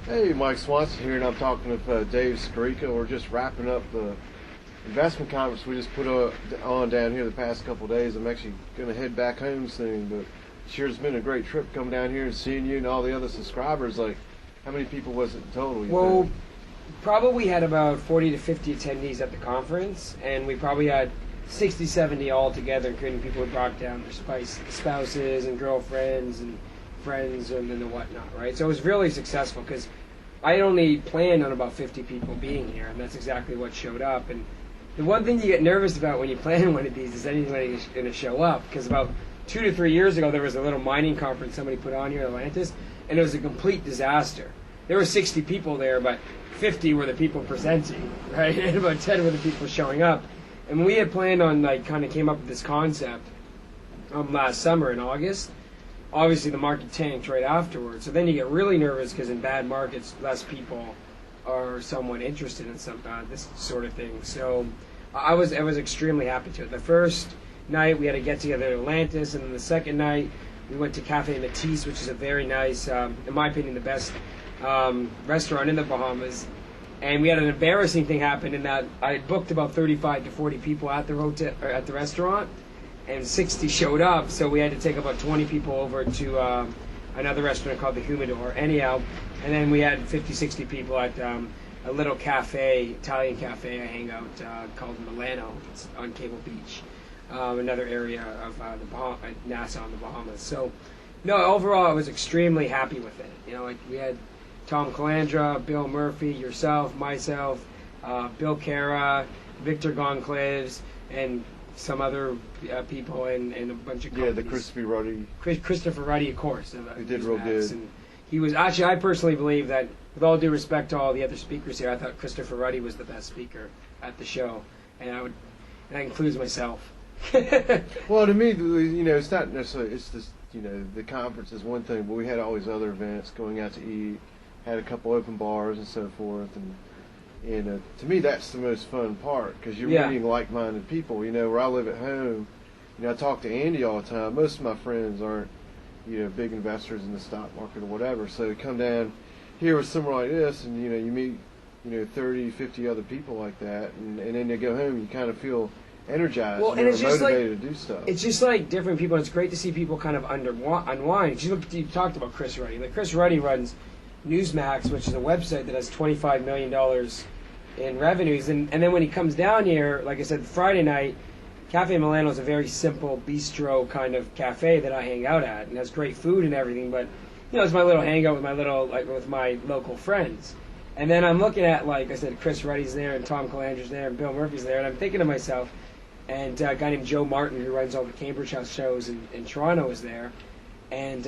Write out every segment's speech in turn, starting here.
Hey, Mike Swanson here, and I'm talking with Dave Scarica. We're just wrapping up the investment conference we just put on down here the past couple of days. I'm actually going to head back home soon, but sure it's been a great trip coming down here and seeing you and all the other subscribers. Like, how many people was it in total? Well, probably had about 40 to 50 attendees at the conference, and we probably had 60, 70 all together, including people who brought down their spouses and girlfriends and friends and the whatnot, right? So it was really successful because I only planned on about 50 people being here, and that's exactly what showed up. And the one thing you get nervous about when you plan one of these is anybody's going to show up, because about 2 to 3 years ago there was a little mining conference somebody put on here in Atlantis, and it was a complete disaster. There were 60 people there, but 50 were the people presenting, right? And about 10 were the people showing up. And we had planned on, kind of came up with this concept last summer in August. Obviously, the market tanked right afterwards. So then you get really nervous because in bad markets, less people are somewhat interested in this sort of thing. So I was extremely happy to it. The first night we had a get together in Atlantis, and then the second night we went to Cafe Matisse, which is a very nice, in my opinion, the best restaurant in the Bahamas. And we had an embarrassing thing happen in that I had booked about 35 to 40 people at the hotel or at the restaurant, and 60 showed up, so we had to take about 20 people over to another restaurant called the Humidor. Anyhow, and then we had 50, 60 people at a little cafe, Italian cafe I hang out called Milano. It's on Cable Beach, another area of Nassau in the Bahamas. So, no, overall I was extremely happy with it. You know, like we had Tom Calandra, Bill Murphy, yourself, myself, Bill Cara, Victor Goncalves, and some other people and a bunch of companies. Yeah, the Christopher Ruddy, of course. He did real good. And he was, actually, I personally believe that, with all due respect to all the other speakers here, I thought Christopher Ruddy was the best speaker at the show. And that includes myself. Well, to me, it's not necessarily, it's just, the conference is one thing, but we had all these other events, going out to eat, had a couple open bars and so forth, and to me, that's the most fun part, because you're meeting like-minded people. Where I live at home, I talk to Andy all the time. Most of my friends aren't, big investors in the stock market or whatever. So to come down here with somewhere like this, and you meet, 30, 50 other people like that, and then you go home, you kind of feel energized, and it's just motivated to do stuff. It's just like different people, and it's great to see people kind of unwind. You talked about Chris Ruddy. Like, Chris Ruddy runs Newsmax, which is a website that has $25 million in revenues, and then when he comes down here, like I said, Friday night, Cafe Milano is a very simple bistro kind of cafe that I hang out at, and has great food and everything, but it's my little hangout with my local friends. And then I'm looking at, like I said, Chris Ruddy's there, and Tom Calandra's there, and Bill Murphy's there, and I'm thinking to myself, and a guy named Joe Martin, who runs all the Cambridge House shows in Toronto, is there, and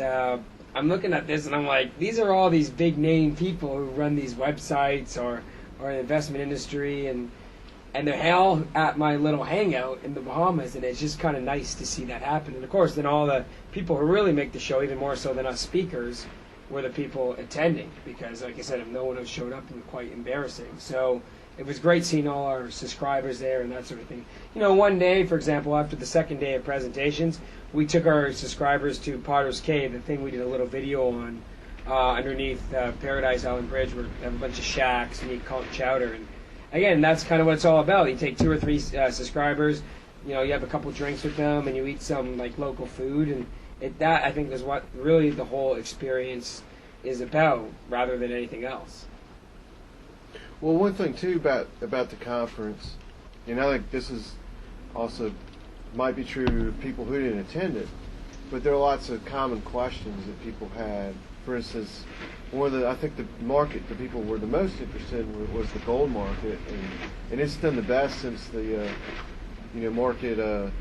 I'm looking at this, and I'm like, these are all these big name people who run these websites or in the investment industry, and they're all at my little hangout in the Bahamas, and it's just kind of nice to see that happen. And of course, then all the people who really make the show, even more so than us speakers, were the people attending, because, like I said, if no one else showed up, it was quite embarrassing. So it was great seeing all our subscribers there and that sort of thing. One day, for example, after the second day of presentations, we took our subscribers to Potter's Cave, the thing we did a little video on, underneath Paradise Island Bridge, where we have a bunch of shacks and you eat conch chowder. And again, that's kind of what it's all about. You take 2 or 3 subscribers, you have a couple drinks with them, and you eat some local food, and that I think is what really the whole experience is about, rather than anything else. Well, one thing too about the conference, I think this is also might be true of people who didn't attend it, but there are lots of common questions that people had. For instance, I think the market that people were the most interested in was the gold market, and it's done the best since the market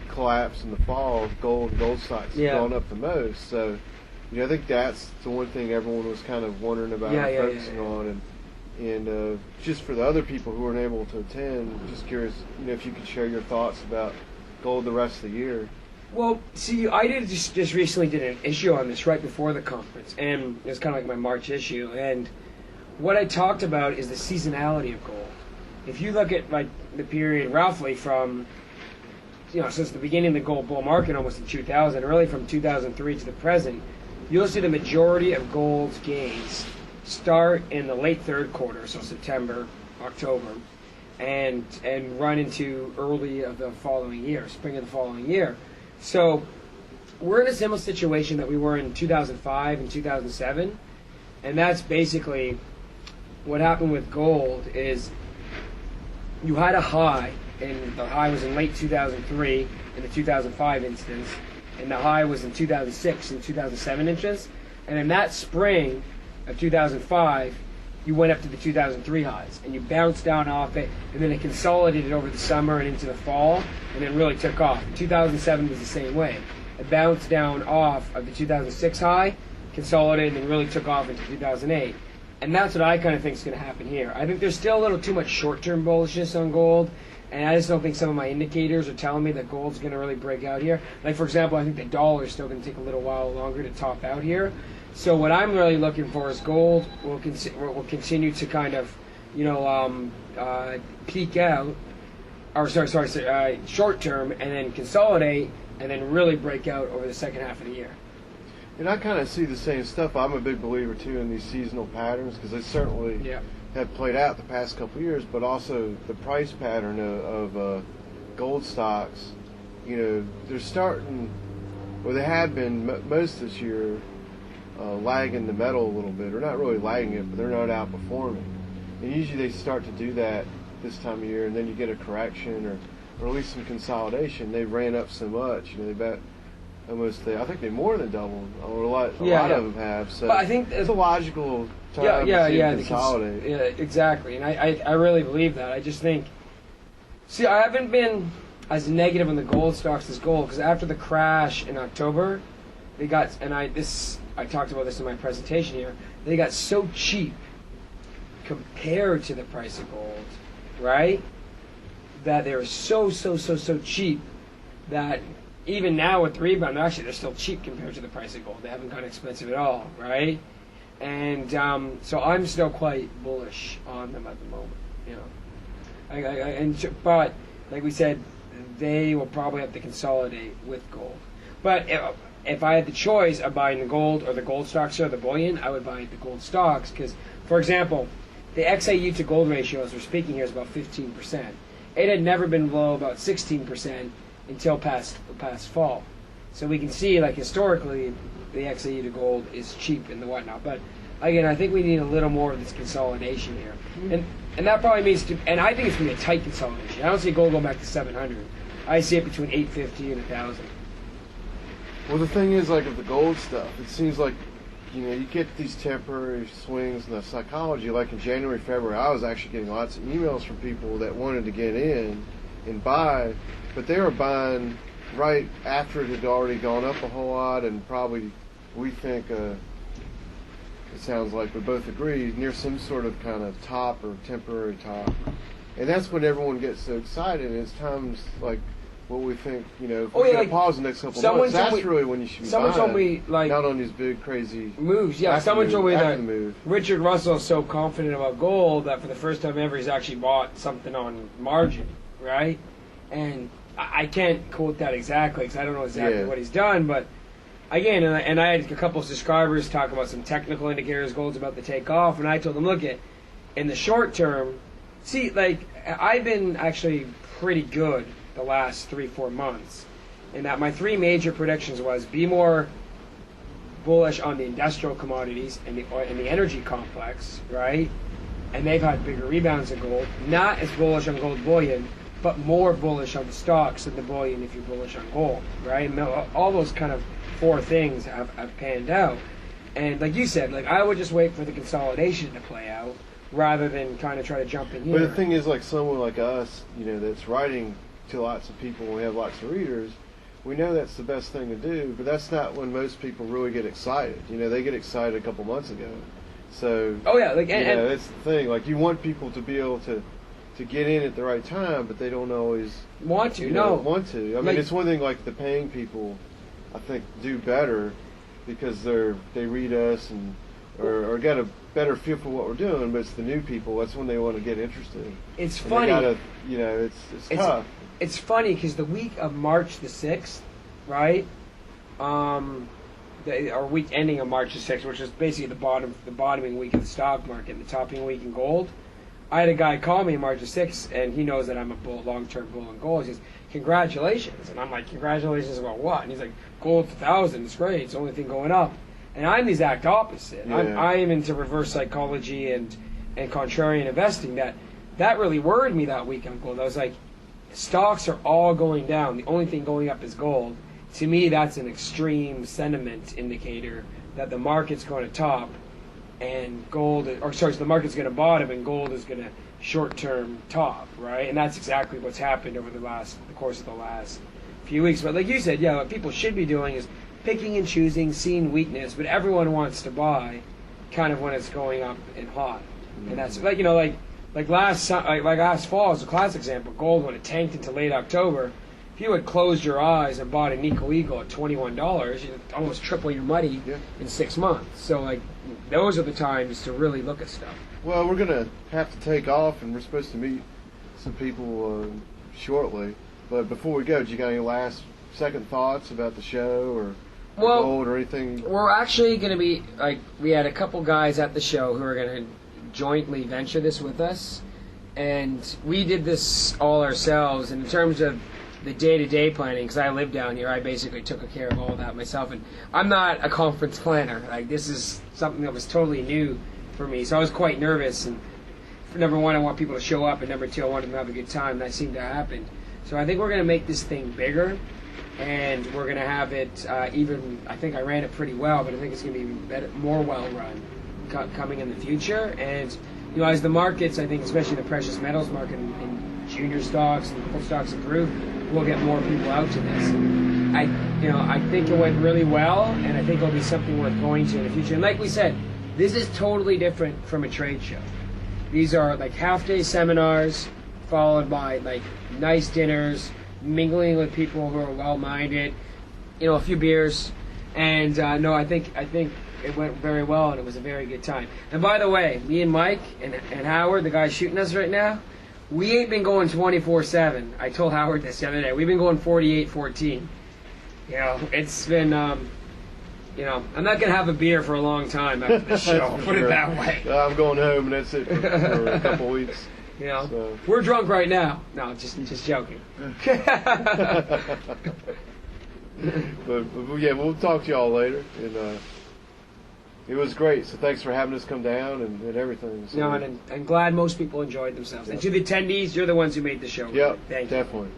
collapse in the fall. Gold stocks have gone up the most. So I think that's the one thing everyone was kind of wondering about and focusing on, and just for the other people who weren't able to attend, just curious, if you could share your thoughts about gold the rest of the year. Well, see, I just recently did an issue on this right before the conference, and it was kind of like my March issue. And what I talked about is the seasonality of gold. If you look at the period roughly from, since the beginning of the gold bull market, almost in 2000, really from 2003 to the present, you'll see the majority of gold's gains start in the late third quarter, so September, October, and run into early of the following year, spring of the following year. So we're in a similar situation that we were in 2005 and 2007, and that's basically what happened with gold. Is you had a high, and the high was in late 2003 in the 2005 instance, and the high was in 2006 and 2007 inches, and in that spring of 2005, you went up to the 2003 highs, and you bounced down off it, and then it consolidated over the summer and into the fall, and then really took off. 2007 was the same way. It bounced down off of the 2006 high, consolidated, and really took off into 2008. And that's what I kind of think is going to happen here. I think there's still a little too much short-term bullishness on gold, and I just don't think some of my indicators are telling me that gold's going to really break out here. Like, for example, I think the dollar is still going to take a little while longer to top out here. So what I'm really looking for is gold will continue to kind of, peak out, or short term, and then consolidate, and then really break out over the second half of the year. And I kind of see the same stuff. I'm a big believer too in these seasonal patterns because they certainly have played out the past couple of years, but also the price pattern of gold stocks. They're starting, or they have been most this year, lagging the metal a little bit, or not really lagging it, but they're not outperforming. And usually they start to do that this time of year, and then you get a correction or at least some consolidation. They ran up so much, they bet almost. I think they more than doubled, or a lot of them have. So but I think it's a logical time to consolidate. Yeah, exactly, and I really believe that. I just think. See, I haven't been as negative on the gold stocks as gold because after the crash in October, they got, and I talked about this in my presentation here. They got so cheap compared to the price of gold, right? That they were so cheap that even now with the rebound, actually they're still cheap compared to the price of gold. They haven't gone expensive at all, right? And so I'm still quite bullish on them at the moment, but like we said, they will probably have to consolidate with gold. But if I had the choice of buying the gold or the gold stocks or the bullion, I would buy the gold stocks because, for example, the XAU to gold ratio, as we're speaking here, is about 15%. It had never been below about 16% until past fall. So we can see, like, historically, the XAU to gold is cheap and the whatnot. But again, I think we need a little more of this consolidation here, and that probably means and I think it's going to be a tight consolidation. I don't see gold going back to 700. I see it between 850 and 1,000. Well, the thing is, like, with the gold stuff, it seems like, you get these temporary swings in the psychology. Like in January, February, I was actually getting lots of emails from people that wanted to get in and buy, but they were buying right after it had already gone up a whole lot, and probably, we think, it sounds like we both agree, near some sort of kind of top or temporary top. And that's when everyone gets so excited, and it's times like what we think, if we're going to pause the next couple of months, that's really when you should be someone buying. Told me, like, not on these big, crazy moves. Yeah, someone told me that move. Richard Russell is so confident about gold that for the first time ever he's actually bought something on margin, right? And I can't quote that exactly because I don't know exactly what he's done, but again, and I had a couple of subscribers talk about some technical indicators gold's about to take off, and I told them, look, in the short term, see, like, I've been actually pretty good the last 3-4 months, and that my three major predictions was be more bullish on the industrial commodities and the energy complex, right? And they've had bigger rebounds than gold. Not as bullish on gold bullion, but more bullish on the stocks than the bullion if you're bullish on gold, right? And all those kind of four things have panned out. And like you said, like, I would just wait for the consolidation to play out rather than kind of try to jump in here. But the thing is, like, someone like us, that's writing to lots of people, and we have lots of readers, we know that's the best thing to do, but that's not when most people really get excited. They get excited a couple months ago. So, that's the thing. Like, you want people to be able to get in at the right time, but they don't always want to. I mean, it's one thing, like, the paying people, I think, do better because they read us or get a better feel for what we're doing, but it's the new people, that's when they want to get interested. It's funny. It's tough. It's funny because the week of March the 6th, right, our week ending on March the 6th, which is basically the bottoming week of the stock market, and the topping week in gold. I had a guy call me on March the 6th, and he knows that I'm a long-term bull in gold. He says, "Congratulations," and I'm like, "Congratulations about what?" And he's like, "Gold's 1,000. It's great. It's the only thing going up." And I'm the exact opposite. Yeah. I am into reverse psychology and contrarian investing. That really worried me that week on gold. I was like, stocks are all going down. The only thing going up is gold. To me, that's an extreme sentiment indicator that the market's going to top and the market's going to bottom and gold is going to short-term top, right? And that's exactly what's happened over the course of the last few weeks. But like you said, yeah, what people should be doing is picking and choosing, seeing weakness, but everyone wants to buy kind of when it's going up and hot. And that's like last fall is a classic example. Gold, when it tanked into late October, if you had closed your eyes and bought a Nico Eagle at $21, you'd almost triple your money in 6 months. So like those are the times to really look at stuff. Well, we're gonna have to take off, and we're supposed to meet some people shortly. But before we go, do you got any second thoughts about the show or gold or anything? We're actually going to be we had a couple guys at the show who are going to jointly venture this with us, and we did this all ourselves. And in terms of the day-to-day planning, because I live down here, I basically took care of all that myself. And I'm not a conference planner. Like, this is something that was totally new for me, so I was quite nervous. And for number one, I want people to show up, and number two, I want them to have a good time. And that seemed to happen. So I think we're going to make this thing bigger, and we're going to have it I think I ran it pretty well, but I think it's going to be even better, more well-run coming in the future. And as the markets, I think especially the precious metals market and junior stocks and gold stocks improve, we'll get more people out to this. I think it went really well, and I think it'll be something worth going to in the future. And like we said, this is totally different from a trade show. These are like half-day seminars followed by like nice dinners, mingling with people who are well-minded, a few beers, and I think it went very well, and it was a very good time. And by the way, me and Mike and Howard, the guy shooting us right now, we ain't been going 24/7. I told Howard this the other day. We've been going 48/14. It's been, I'm not going to have a beer for a long time after the show. Put it that way. I'm going home, and that's it for a couple weeks. So. We're drunk right now. No, just joking. but yeah, we'll talk to y'all later. And it was great. So thanks for having us come down and everything. So. And I'm glad most people enjoyed themselves. And to the attendees, you're the ones who made the show. Yeah, Thank you. Definitely.